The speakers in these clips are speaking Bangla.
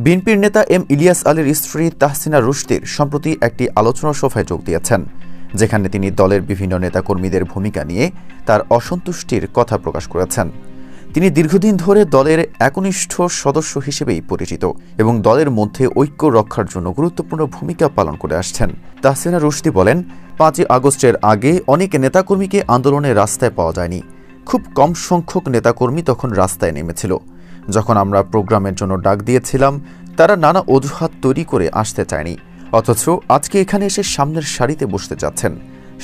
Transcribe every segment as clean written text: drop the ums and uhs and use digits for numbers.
বিএনপির নেতা এম ইলিয়াস আলীর স্ত্রী তাহসিনা রুশদীর সম্প্রতি একটি আলোচনা সভায় যোগ দিয়েছেন, যেখানে তিনি দলের বিভিন্ন নেতাকর্মীদের ভূমিকা নিয়ে তার অসন্তুষ্টির কথা প্রকাশ করেছেন। তিনি দীর্ঘদিন ধরে দলের একনিষ্ঠ সদস্য হিসেবেই পরিচিত এবং দলের মধ্যে ঐক্য রক্ষার জন্য গুরুত্বপূর্ণ ভূমিকা পালন করে আসছেন। তাহসিনা রুশদী বলেন, ৫ই আগস্টের আগে অনেক নেতাকর্মীকে আন্দোলনে রাস্তায় পাওয়া যায়নি। খুব কম সংখ্যক নেতাকর্মী তখন রাস্তায় নেমেছিল। যখন আমরা প্রোগ্রামের জন্য ডাক দিয়েছিলাম, তারা নানা অজুহাত তৈরি করে আসতে চায়নি, অথচ আজকে এখানে এসে সামনের সারিতে বসতে যাচ্ছেন।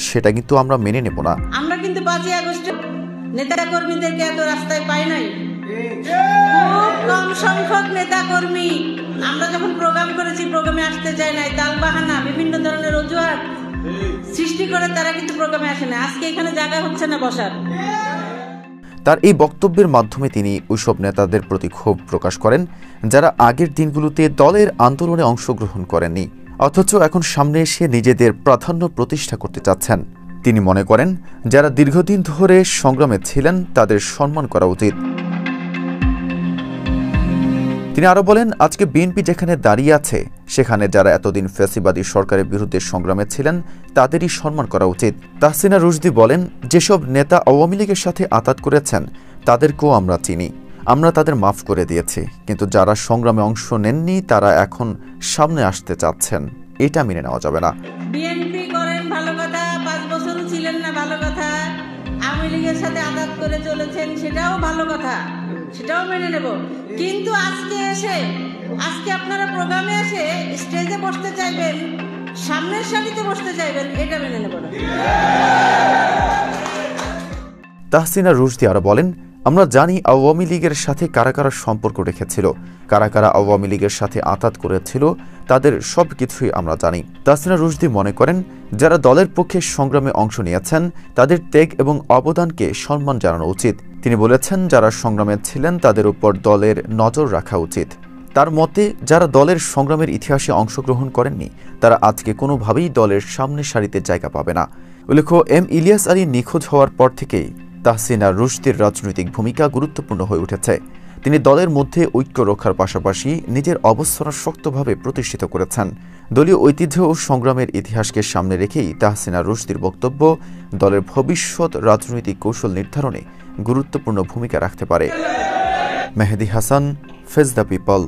সেটা কিন্তু আমরা মেনে নেব না। আমরা কিন্তু ৫ই আগস্টে নেতাকর্মীদেরকে এত রাস্তায় পাই নাই। খুব কম সংখ্যক নেতাকর্মী আমরা যখন প্রোগ্রাম করেছি, প্রোগ্রামে আসতে চায় নাই, তালবাহানা বিভিন্ন ধরনের অজুহাত সৃষ্টি করে তারা কিন্তু প্রোগ্রামে আসে না। আজকে এখানে জায়গা হচ্ছে না বসার। তার এই বক্তব্যের মাধ্যমে তিনি ওইসব নেতাদের প্রতি ক্ষোভ প্রকাশ করেন যারা আগের দিনগুলোতে দলের আন্দোলনে অংশগ্রহণ করেননি, অথচ এখন সামনে এসে নিজেদের প্রাধান্য প্রতিষ্ঠা করতে চাচ্ছেন। তিনি মনে করেন, যারা দীর্ঘদিন ধরে সংগ্রামে ছিলেন তাদের সম্মান করা উচিত। তিনি আরও বলেন, আজকে বিএনপি যেখানে দাঁড়িয়ে আছে সেখানে যারা এতদিন ফ্যাসিবাদী সরকারের বিরুদ্ধে সংগ্রামে ছিলেন তাদেরই সম্মান করা উচিত। তাহসিনা রুশদী বলেন, যেসব নেতা আওয়ামী লীগের সাথে আঁতাত করেছেন তাদেরকেও আমরা চিনি, আমরা তাদের মাফ করে দিয়েছি, কিন্তু যারা সংগ্রামে অংশ নেননি তারা এখন সামনে আসতে চাচ্ছেন, এটা মেনে নেওয়া যাবে না। বিএনপি করেন ভালো কথা, ৫ বছরও ছিলেন না ভালো কথা, আওয়ামী লীগের সাথে আঘাত করে চলেছেন সেটাও ভালো কথা, সেটাও মেনে নেব। কিন্তু আজকে আপনারা প্রোগ্রামে এসে স্টেজে বসতে চাইবেন, সামনের সারিতে বসতে চাইবেন, এটা মেনে নেব না। তাহসিনা রুশদী আরও বলেন, আমরা জানি আওয়ামী লীগের সাথে কারা কারা সম্পর্ক রেখেছিল, কারা কারা আওয়ামী লীগের সাথে আঁতাত করেছিল, তাদের সব কিছুই আমরা জানি। তাহসিনা রুশদী মনে করেন, যারা দলের পক্ষে সংগ্রামে অংশ নিয়েছেন তাদের ত্যাগ এবং অবদানকে সম্মান জানানো উচিত। তিনি বলেছেন, যারা সংগ্রামে ছিলেন তাদের উপর দলের নজর রাখা উচিত। তার মতে, যারা দলের সংগ্রামের ইতিহাসে অংশগ্রহণ করেননি তারা আজকে কোনোভাবেই দলের সামনের সারিতে জায়গা পাবে না। উল্লেখ্য, এম ইলিয়াস আলী নিখোঁজ হওয়ার পর থেকেই তাহসিনা রুশদীর রাজনৈতিক ভূমিকা গুরুত্বপূর্ণ হয়ে উঠেছে। তিনি দলের মধ্যে ঐক্য রক্ষার পাশাপাশি নিজের অবস্থান শক্তভাবে প্রতিষ্ঠিত করেছেন। দলীয় ঐতিহ্য ও সংগ্রামের ইতিহাসকে সামনে রেখেই তাহসিনা রুশদীর বক্তব্য দলের ভবিষ্যৎ রাজনৈতিক কৌশল নির্ধারণে গুরুত্বপূর্ণ ভূমিকা রাখতে পারে। মেহেদী হাসান, ফেজ দ্য পিপল।